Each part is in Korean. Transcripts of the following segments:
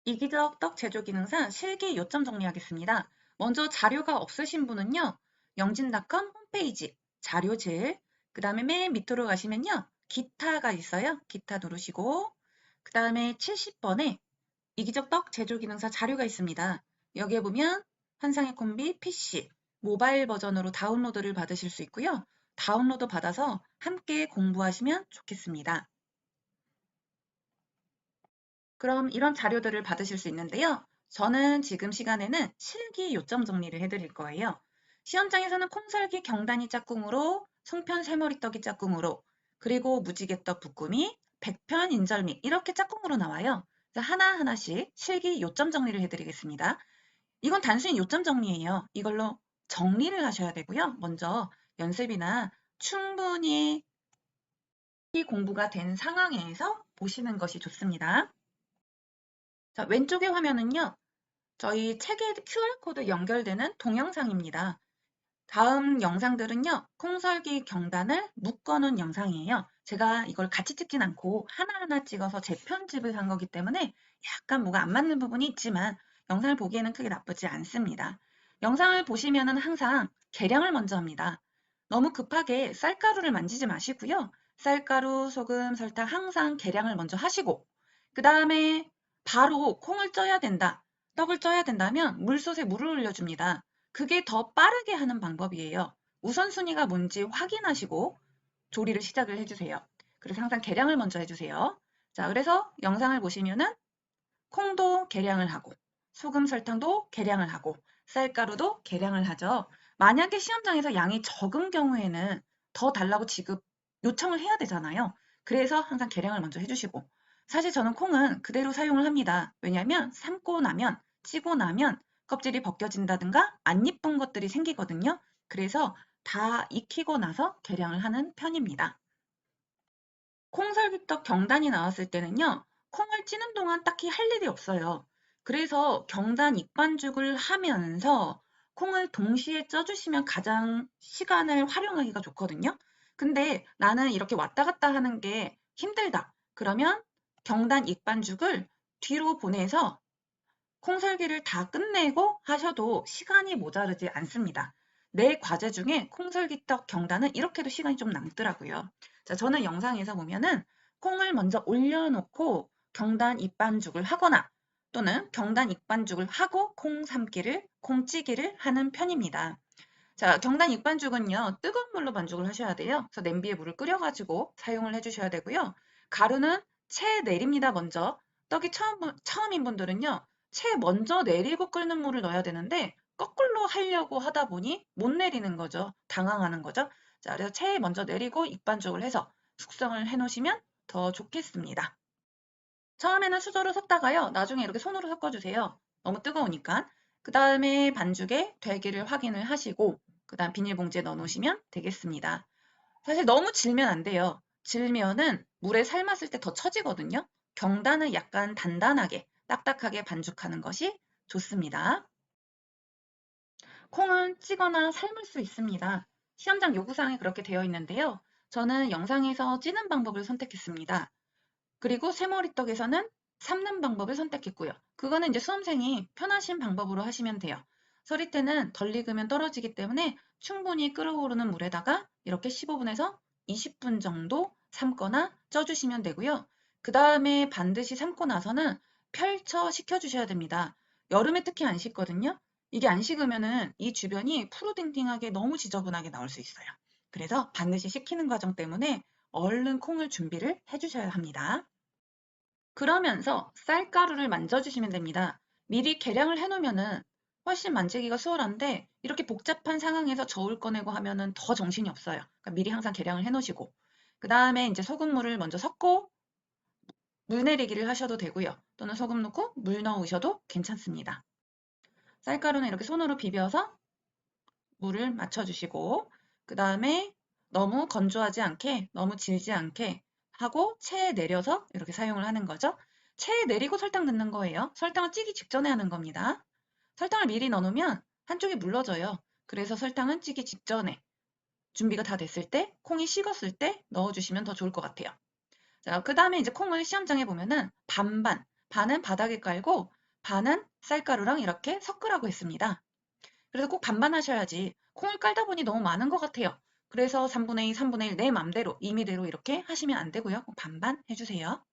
이기적 떡 제조 기능사 실기 요점 정리하겠습니다. 먼저 자료가 없으신 분은요. 영진닷컴 홈페이지 자료질, 그 다음에 맨 밑으로 가시면요. 기타가 있어요. 기타 누르시고 그 다음에 70번에 이기적 떡 제조 기능사 자료가 있습니다. 여기에 보면 환상의 콤비 PC 모바일 버전으로 다운로드를 받으실 수 있고요. 다운로드 받아서 함께 공부하시면 좋겠습니다. 그럼 이런 자료들을 받으실 수 있는데요. 저는 지금 시간에는 실기 요점 정리를 해드릴 거예요. 시험장에서는 콩설기 경단이 짝꿍으로, 송편 새머리떡이 짝꿍으로, 그리고 무지개떡 붓꾸미, 백편 인절미 이렇게 짝꿍으로 나와요. 그래서 하나하나씩 실기 요점 정리를 해드리겠습니다. 이건 단순히 요점 정리예요. 이걸로 정리를 하셔야 되고요. 먼저 연습이나 충분히 공부가 된 상황에서 보시는 것이 좋습니다. 자, 왼쪽의 화면은요. 저희 책에 QR코드 연결되는 동영상입니다. 다음 영상들은요. 콩설기 경단을 묶어놓은 영상이에요. 제가 이걸 같이 찍진 않고 하나하나 찍어서 재편집을 한 거기 때문에 약간 뭐가 안 맞는 부분이 있지만 영상을 보기에는 크게 나쁘지 않습니다. 영상을 보시면은 항상 계량을 먼저 합니다. 너무 급하게 쌀가루를 만지지 마시고요. 쌀가루, 소금, 설탕 항상 계량을 먼저 하시고 그 다음에 바로 콩을 쪄야 된다. 떡을 쪄야 된다면 물솥에 물을 올려줍니다. 그게 더 빠르게 하는 방법이에요. 우선순위가 뭔지 확인하시고 조리를 시작을 해주세요. 그래서 항상 계량을 먼저 해주세요. 자, 그래서 영상을 보시면은 콩도 계량을 하고 소금, 설탕도 계량을 하고 쌀가루도 계량을 하죠. 만약에 시험장에서 양이 적은 경우에는 더 달라고 지급 요청을 해야 되잖아요. 그래서 항상 계량을 먼저 해주시고 사실 저는 콩은 그대로 사용을 합니다. 왜냐하면 삶고 나면 찌고 나면 껍질이 벗겨진다든가 안 예쁜 것들이 생기거든요. 그래서 다 익히고 나서 계량을 하는 편입니다. 콩설기떡 경단이 나왔을 때는요. 콩을 찌는 동안 딱히 할 일이 없어요. 그래서 경단 익반죽을 하면서 콩을 동시에 쪄주시면 가장 시간을 활용하기가 좋거든요. 근데 나는 이렇게 왔다 갔다 하는 게 힘들다. 그러면 경단 익반죽을 뒤로 보내서 콩설기를 다 끝내고 하셔도 시간이 모자르지 않습니다. 내 과제 중에 콩설기떡 경단은 이렇게도 시간이 좀 남더라고요. 자, 저는 영상에서 보면은 콩을 먼저 올려놓고 경단 익반죽을 하거나 또는 경단 익반죽을 하고 콩 삶기를, 콩 찌기를 하는 편입니다. 자, 경단 익반죽은요, 뜨거운 물로 반죽을 하셔야 돼요. 그래서 냄비에 물을 끓여가지고 사용을 해주셔야 되고요. 가루는 채 내립니다, 먼저. 떡이 처음인 분들은요, 채 먼저 내리고 끓는 물을 넣어야 되는데, 거꾸로 하려고 하다 보니 못 내리는 거죠. 당황하는 거죠. 자, 그래서 채 먼저 내리고 익반죽을 해서 숙성을 해 놓으시면 더 좋겠습니다. 처음에는 수저로 섞다가요, 나중에 이렇게 손으로 섞어주세요. 너무 뜨거우니까. 그 다음에 반죽에 되기를 확인을 하시고, 그 다음 비닐봉지에 넣어 놓으시면 되겠습니다. 사실 너무 질면 안 돼요. 질면은 물에 삶았을 때 더 처지거든요. 경단을 약간 단단하게, 딱딱하게 반죽하는 것이 좋습니다. 콩은 찌거나 삶을 수 있습니다. 시험장 요구사항에 그렇게 되어 있는데요. 저는 영상에서 찌는 방법을 선택했습니다. 그리고 새머리떡에서는 삶는 방법을 선택했고요. 그거는 이제 수험생이 편하신 방법으로 하시면 돼요. 서리 때는 덜 익으면 떨어지기 때문에 충분히 끓어오르는 물에다가 이렇게 15분에서 20분 정도 삶거나 쪄주시면 되고요. 그 다음에 반드시 삶고 나서는 펼쳐 식혀주셔야 됩니다. 여름에 특히 안 식거든요. 이게 안 식으면은 이 주변이 푸르딩딩하게 너무 지저분하게 나올 수 있어요. 그래서 반드시 식히는 과정 때문에 얼른 콩을 준비를 해주셔야 합니다. 그러면서 쌀가루를 만져주시면 됩니다. 미리 계량을 해놓으면은 훨씬 만지기가 수월한데 이렇게 복잡한 상황에서 저울 꺼내고 하면은 더 정신이 없어요. 그러니까 미리 항상 계량을 해놓으시고 그 다음에 이제 소금물을 먼저 섞고 물 내리기를 하셔도 되고요. 또는 소금 넣고 물 넣으셔도 괜찮습니다. 쌀가루는 이렇게 손으로 비벼서 물을 맞춰주시고 그 다음에 너무 건조하지 않게 너무 질지 않게 하고 체에 내려서 이렇게 사용을 하는 거죠. 체에 내리고 설탕 넣는 거예요. 설탕을 찌기 직전에 하는 겁니다. 설탕을 미리 넣어놓으면 한쪽이 물러져요. 그래서 설탕은 찌기 직전에 준비가 다 됐을 때 콩이 식었을 때 넣어주시면 더 좋을 것 같아요. 자, 그 다음에 이제 콩을 시험장에 보면은 반반, 반은 바닥에 깔고 반은 쌀가루랑 이렇게 섞으라고 했습니다. 그래서 꼭 반반 하셔야지 콩을 깔다 보니 너무 많은 것 같아요. 그래서 3분의 2, 3분의 1 내 맘대로 임의대로 이렇게 하시면 안 되고요. 꼭 반반 해주세요.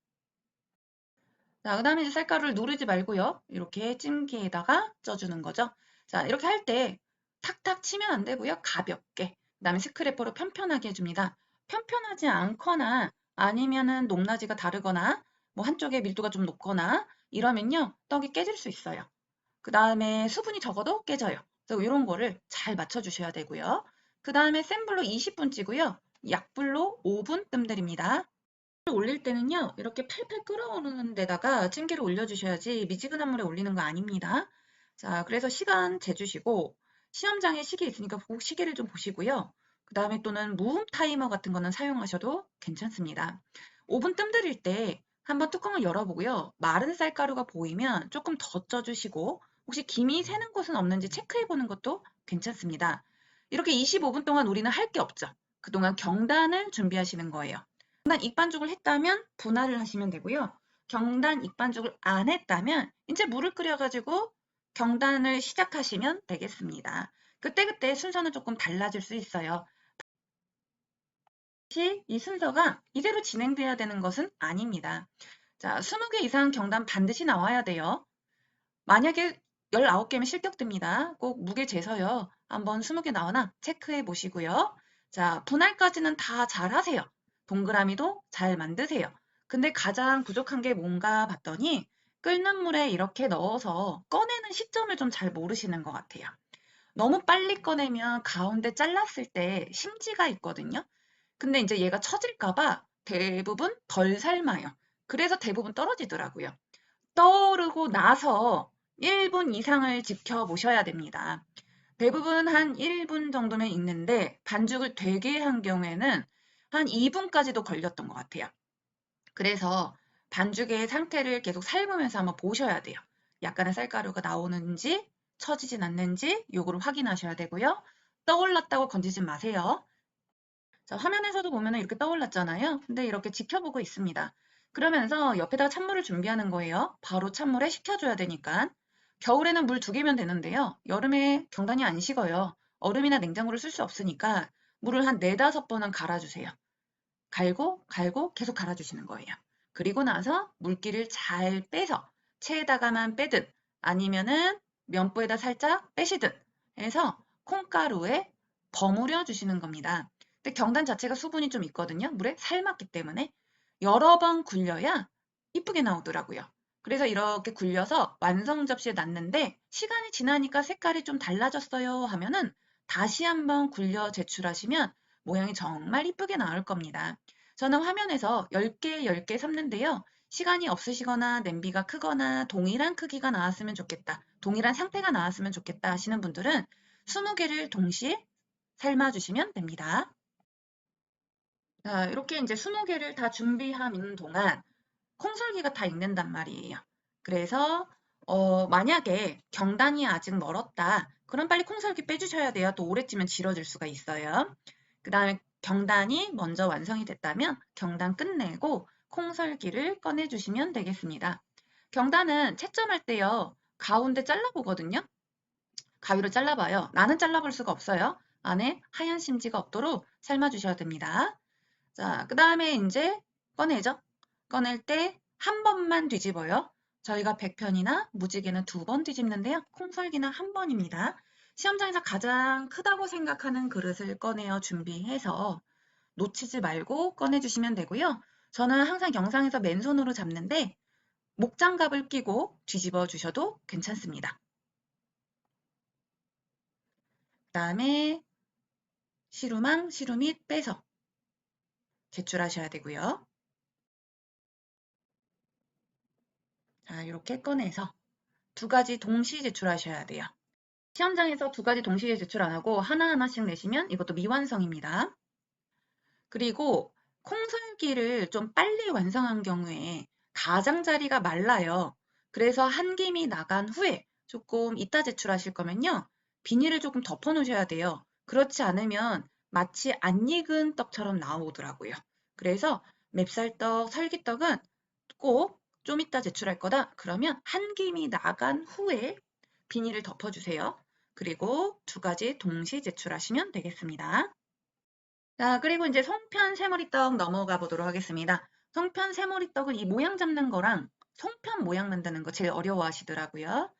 자, 그 다음에 이제 쌀가루를 누르지 말고요. 이렇게 찜기에다가 쪄주는 거죠. 자, 이렇게 할 때 탁탁 치면 안 되고요. 가볍게. 그 다음에 스크래퍼로 편편하게 해줍니다. 편편하지 않거나 아니면은 높낮이가 다르거나 뭐 한쪽에 밀도가 좀 높거나 이러면요. 떡이 깨질 수 있어요. 그 다음에 수분이 적어도 깨져요. 그래서 이런 거를 잘 맞춰주셔야 되고요. 그 다음에 센 불로 20분 찌고요. 약불로 5분 뜸들입니다. 올릴 때는요, 이렇게 팔팔 끓어오르는 데다가 찜기를 올려주셔야지 미지근한 물에 올리는 거 아닙니다. 자, 그래서 시간 재주시고, 시험장에 시계 있으니까 꼭 시계를 좀 보시고요. 그 다음에 또는 무음 타이머 같은 거는 사용하셔도 괜찮습니다. 오븐 뜸 들일 때 한번 뚜껑을 열어보고요. 마른 쌀가루가 보이면 조금 더 쪄주시고, 혹시 김이 새는 곳은 없는지 체크해 보는 것도 괜찮습니다. 이렇게 25분 동안 우리는 할 게 없죠. 그동안 경단을 준비하시는 거예요. 경단 익반죽을 했다면 분할을 하시면 되고요. 경단 익반죽을 안 했다면 이제 물을 끓여가지고 경단을 시작하시면 되겠습니다. 그때그때 순서는 조금 달라질 수 있어요. 이 순서가 이대로 진행돼야 되는 것은 아닙니다. 자, 20개 이상 경단 반드시 나와야 돼요. 만약에 19개면 실격됩니다. 꼭 무게 재서요. 한번 20개 나오나 체크해 보시고요. 자, 분할까지는 다 잘하세요. 동그라미도 잘 만드세요. 근데 가장 부족한 게 뭔가 봤더니 끓는 물에 이렇게 넣어서 꺼내는 시점을 좀 잘 모르시는 것 같아요. 너무 빨리 꺼내면 가운데 잘랐을 때 심지가 있거든요. 근데 이제 얘가 처질까 봐 대부분 덜 삶아요. 그래서 대부분 떨어지더라고요. 떠오르고 나서 1분 이상을 지켜보셔야 됩니다. 대부분 한 1분 정도면 익는데 반죽을 되게 한 경우에는 한 2분까지도 걸렸던 것 같아요. 그래서 반죽의 상태를 계속 삶으면서 한번 보셔야 돼요. 약간의 쌀가루가 나오는지 처지진 않는지 요거를 확인하셔야 되고요. 떠올랐다고 건지지 마세요. 자, 화면에서도 보면 이렇게 떠올랐잖아요. 근데 이렇게 지켜보고 있습니다. 그러면서 옆에다가 찬물을 준비하는 거예요. 바로 찬물에 식혀줘야 되니까. 겨울에는 물 2개면 되는데요. 여름에 경단이 안 식어요. 얼음이나 냉장고를 쓸 수 없으니까 물을 한 4~5번은 갈아주세요. 갈고 계속 갈아주시는 거예요. 그리고 나서 물기를 잘 빼서 체에다가만 빼든 아니면은 면보에다 살짝 빼시든 해서 콩가루에 버무려 주시는 겁니다. 근데 경단 자체가 수분이 좀 있거든요. 물에 삶았기 때문에 여러 번 굴려야 이쁘게 나오더라고요. 그래서 이렇게 굴려서 완성 접시에 놨는데 시간이 지나니까 색깔이 좀 달라졌어요 하면은 다시 한번 굴려 제출하시면 모양이 정말 이쁘게 나올 겁니다. 저는 화면에서 10개, 10개 삶는데요. 시간이 없으시거나 냄비가 크거나 동일한 크기가 나왔으면 좋겠다. 동일한 상태가 나왔으면 좋겠다 하시는 분들은 20개를 동시에 삶아주시면 됩니다. 자, 이렇게 이제 20개를 다 준비하는 동안 콩설기가 다 익는단 말이에요. 그래서 만약에 경단이 아직 멀었다. 그럼 빨리 콩설기 빼주셔야 돼요. 또 오래 찌면 질어질 수가 있어요. 그 다음에 경단이 먼저 완성이 됐다면 경단 끝내고 콩설기를 꺼내주시면 되겠습니다. 경단은 채점할 때요. 가운데 잘라보거든요. 가위로 잘라봐요. 나는 잘라볼 수가 없어요. 안에 하얀 심지가 없도록 삶아주셔야 됩니다. 자, 그 다음에 이제 꺼내죠. 꺼낼 때 한 번만 뒤집어요. 저희가 100편이나 무지개는 2번 뒤집는데요. 콩설기는 한 번입니다. 시험장에서 가장 크다고 생각하는 그릇을 꺼내어 준비해서 놓치지 말고 꺼내주시면 되고요. 저는 항상 영상에서 맨손으로 잡는데 목장갑을 끼고 뒤집어 주셔도 괜찮습니다. 그 다음에 시루망, 시루밑 빼서 제출하셔야 되고요. 자, 이렇게 꺼내서 2가지 동시 제출하셔야 돼요. 시험장에서 2가지 동시에 제출 안 하고 하나하나씩 내시면 이것도 미완성입니다. 그리고 콩설기를 좀 빨리 완성한 경우에 가장자리가 말라요. 그래서 한 김이 나간 후에 조금 이따 제출하실 거면요. 비닐을 조금 덮어 놓으셔야 돼요. 그렇지 않으면 마치 안 익은 떡처럼 나오더라고요. 그래서 맵쌀떡, 설기떡은 꼭 좀 이따 제출할 거다. 그러면 한 김이 나간 후에 비닐을 덮어주세요. 그리고 두 가지 동시 제출하시면 되겠습니다. 자, 그리고 이제 송편 새머리떡 넘어가 보도록 하겠습니다. 송편 새머리떡은 이 모양 잡는 거랑 송편 모양 만드는 거 제일 어려워하시더라고요.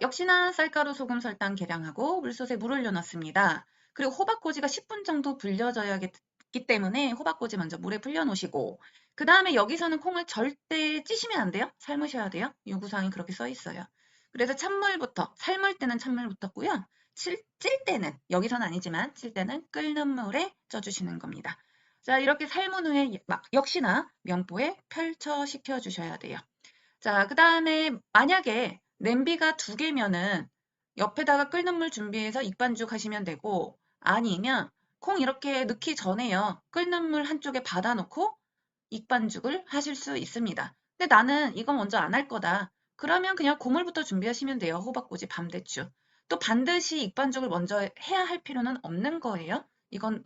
역시나 쌀가루, 소금, 설탕 계량하고 물솥에 물 올려놨습니다. 그리고 호박꼬지가 10분 정도 불려져야겠기 때문에 호박꼬지 먼저 물에 불려놓으시고 그 다음에 여기서는 콩을 절대 찌시면 안 돼요. 삶으셔야 돼요. 요구사항이 그렇게 써 있어요. 그래서 찬물부터, 삶을 때는 찬물부터 고요. 찔 때는, 여기서는 아니지만 찔 때는 끓는 물에 쪄주시는 겁니다. 자, 이렇게 삶은 후에 역시나 면보에 펼쳐식혀 주셔야 돼요. 자, 그 다음에 만약에 냄비가 두 개면은 옆에다가 끓는 물 준비해서 익반죽 하시면 되고 아니면 콩 이렇게 넣기 전에요. 끓는 물 한쪽에 받아놓고 익반죽을 하실 수 있습니다. 근데 나는 이건 먼저 안 할 거다. 그러면 그냥 고물부터 준비하시면 돼요. 호박꼬지, 밤대추. 또 반드시 익반죽을 먼저 해야 할 필요는 없는 거예요. 이건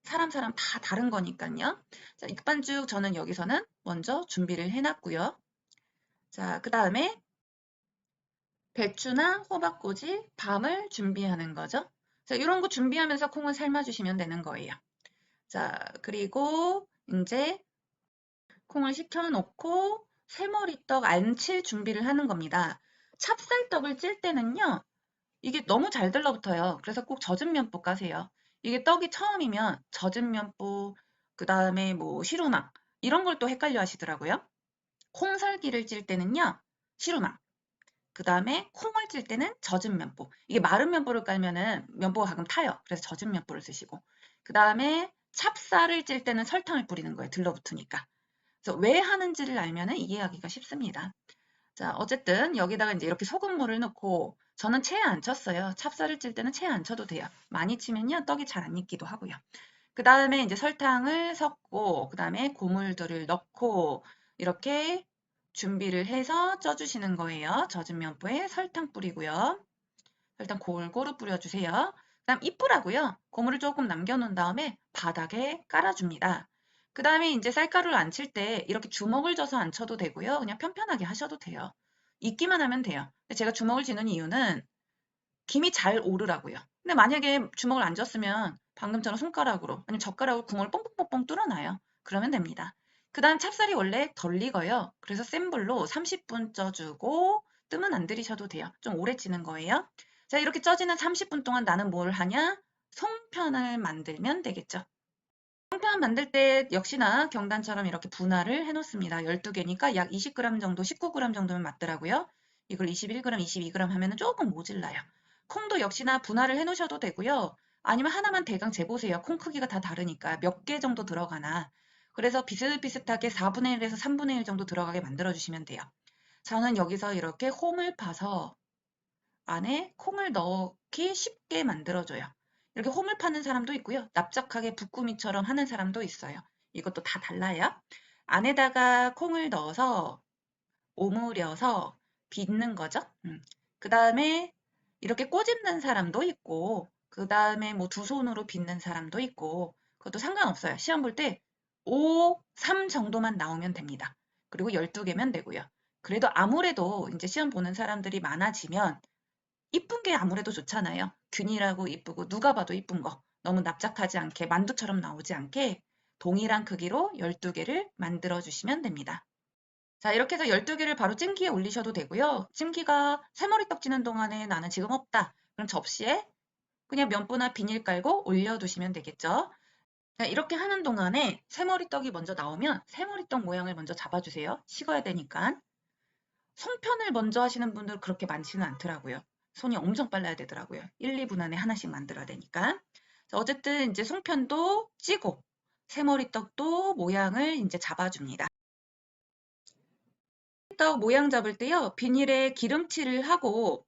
사람 다 다른 거니까요. 자, 익반죽 저는 여기서는 먼저 준비를 해놨고요. 자, 그 다음에 배추나 호박꼬지, 밤을 준비하는 거죠. 자, 이런 거 준비하면서 콩을 삶아주시면 되는 거예요. 자, 그리고 이제 콩을 식혀놓고 새머리떡 안칠 준비를 하는 겁니다. 찹쌀떡을 찔 때는요, 이게 너무 잘 들러붙어요. 그래서 꼭 젖은 면보 까세요. 이게 떡이 처음이면 젖은 면보, 그 다음에 뭐 시루막 이런 걸 또 헷갈려 하시더라고요. 콩설기를 찔 때는요, 시루막. 그 다음에 콩을 찔 때는 젖은 면보. 이게 마른 면보를 깔면은 면보가 가끔 타요. 그래서 젖은 면보를 쓰시고. 그 다음에 찹쌀을 찔 때는 설탕을 뿌리는 거예요. 들러붙으니까. 그래서 왜 하는지를 알면은 이해하기가 쉽습니다. 자, 어쨌든 여기다가 이제 이렇게 소금물을 넣고 저는 체에 안 쳤어요. 찹쌀을 찔 때는 체에 안 쳐도 돼요. 많이 치면요 떡이 잘 안 익기도 하고요. 그 다음에 이제 설탕을 섞고 그 다음에 고물들을 넣고 이렇게 준비를 해서 쪄주시는 거예요. 젖은 면보에 설탕 뿌리고요. 설탕 골고루 뿌려주세요. 그다음 이쁘라고요. 고물을 조금 남겨놓은 다음에 바닥에 깔아줍니다. 그 다음에 이제 쌀가루를 안 칠 때 이렇게 주먹을 져서 안 쳐도 되고요. 그냥 편편하게 하셔도 돼요. 익기만 하면 돼요. 제가 주먹을 쥐는 이유는 김이 잘 오르라고요. 근데 만약에 주먹을 안 졌으면 방금처럼 손가락으로 아니면 젓가락으로 구멍을 뽕뽕뽕뽕 뚫어놔요. 그러면 됩니다. 그 다음 찹쌀이 원래 덜 익어요. 그래서 센 불로 30분 쪄주고 뜸은 안 들이셔도 돼요. 좀 오래 찌는 거예요. 자, 이렇게 쪄지는 30분 동안 나는 뭘 하냐? 송편을 만들면 되겠죠. 송편 만들 때 역시나 경단처럼 이렇게 분할을 해놓습니다. 12개니까 약 20g 정도, 19g 정도면 맞더라고요. 이걸 21g, 22g 하면 조금 모질라요. 콩도 역시나 분할을 해놓으셔도 되고요. 아니면 하나만 대강 재보세요. 콩 크기가 다 다르니까 몇 개 정도 들어가나. 그래서 비슷비슷하게 4분의 1에서 3분의 1 정도 들어가게 만들어주시면 돼요. 저는 여기서 이렇게 홈을 파서 안에 콩을 넣기 쉽게 만들어줘요. 이렇게 홈을 파는 사람도 있고요. 납작하게 붓구미처럼 하는 사람도 있어요. 이것도 다 달라요. 안에다가 콩을 넣어서 오므려서 빚는 거죠. 그 다음에 이렇게 꼬집는 사람도 있고 그 다음에 뭐 두 손으로 빚는 사람도 있고 그것도 상관없어요. 시험 볼 때 5, 3 정도만 나오면 됩니다. 그리고 12개면 되고요. 그래도 아무래도 이제 시험 보는 사람들이 많아지면 이쁜 게 아무래도 좋잖아요. 균일하고 이쁘고 누가 봐도 이쁜 거. 너무 납작하지 않게 만두처럼 나오지 않게 동일한 크기로 12개를 만들어 주시면 됩니다. 자, 이렇게 해서 12개를 바로 찜기에 올리셔도 되고요. 찜기가 새머리떡 찌는 동안에 나는 지금 없다. 그럼 접시에 그냥 면보나 비닐 깔고 올려두시면 되겠죠. 자, 이렇게 하는 동안에 새머리떡이 먼저 나오면 새머리떡 모양을 먼저 잡아주세요. 식어야 되니까. 송편을 먼저 하시는 분들 그렇게 많지는 않더라고요. 손이 엄청 빨라야 되더라고요. 1, 2분 안에 하나씩 만들어야 되니까. 자, 어쨌든 이제 송편도 찌고 새머리떡도 모양을 이제 잡아줍니다. 떡 모양 잡을 때요. 비닐에 기름칠을 하고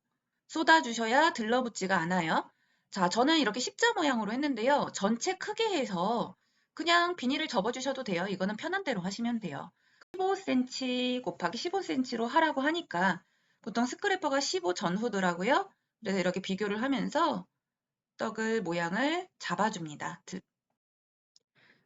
쏟아주셔야 들러붙지가 않아요. 자, 저는 이렇게 십자 모양으로 했는데요. 전체 크게 해서 그냥 비닐을 접어주셔도 돼요. 이거는 편한 대로 하시면 돼요. 15cm 곱하기 15cm로 하라고 하니까 보통 스크래퍼가 15 전후더라고요. 그래서 이렇게 비교를 하면서 떡을 모양을 잡아줍니다.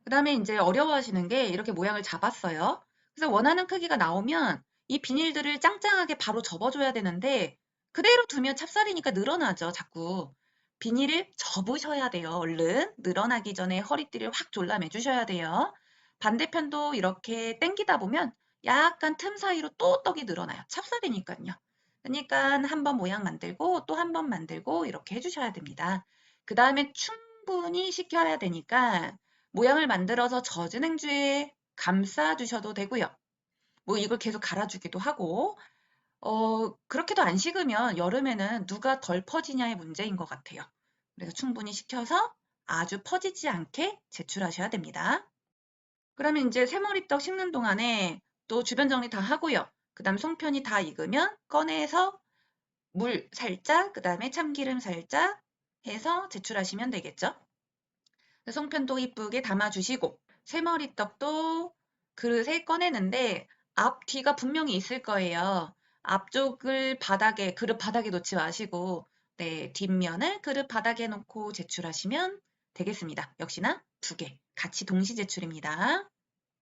그 다음에 이제 어려워하시는 게 이렇게 모양을 잡았어요. 그래서 원하는 크기가 나오면 이 비닐들을 짱짱하게 바로 접어줘야 되는데 그대로 두면 찹쌀이니까 늘어나죠, 자꾸. 비닐을 접으셔야 돼요, 얼른. 늘어나기 전에 허리띠를 확 졸라매 주셔야 돼요. 반대편도 이렇게 당기다 보면 약간 틈 사이로 또 떡이 늘어나요. 찹쌀이니까요. 그러니까 한 번 모양 만들고 또 한 번 만들고 이렇게 해주셔야 됩니다. 그 다음에 충분히 식혀야 되니까 모양을 만들어서 젖은 행주에 감싸 주셔도 되고요. 뭐 이걸 계속 갈아주기도 하고, 그렇게도 안 식으면 여름에는 누가 덜 퍼지냐의 문제인 것 같아요. 그래서 충분히 식혀서 아주 퍼지지 않게 제출하셔야 됩니다. 그러면 이제 새머리떡 식는 동안에 또 주변 정리 다 하고요. 그 다음 송편이 다 익으면 꺼내서 물 살짝, 그 다음에 참기름 살짝 해서 제출하시면 되겠죠. 송편도 이쁘게 담아주시고 새머리떡도 그릇에 꺼내는데 앞, 뒤가 분명히 있을 거예요. 앞쪽을 바닥에, 그릇 바닥에 놓지 마시고 네, 뒷면을 그릇 바닥에 놓고 제출하시면 되겠습니다. 역시나 두 개 같이 동시 제출입니다.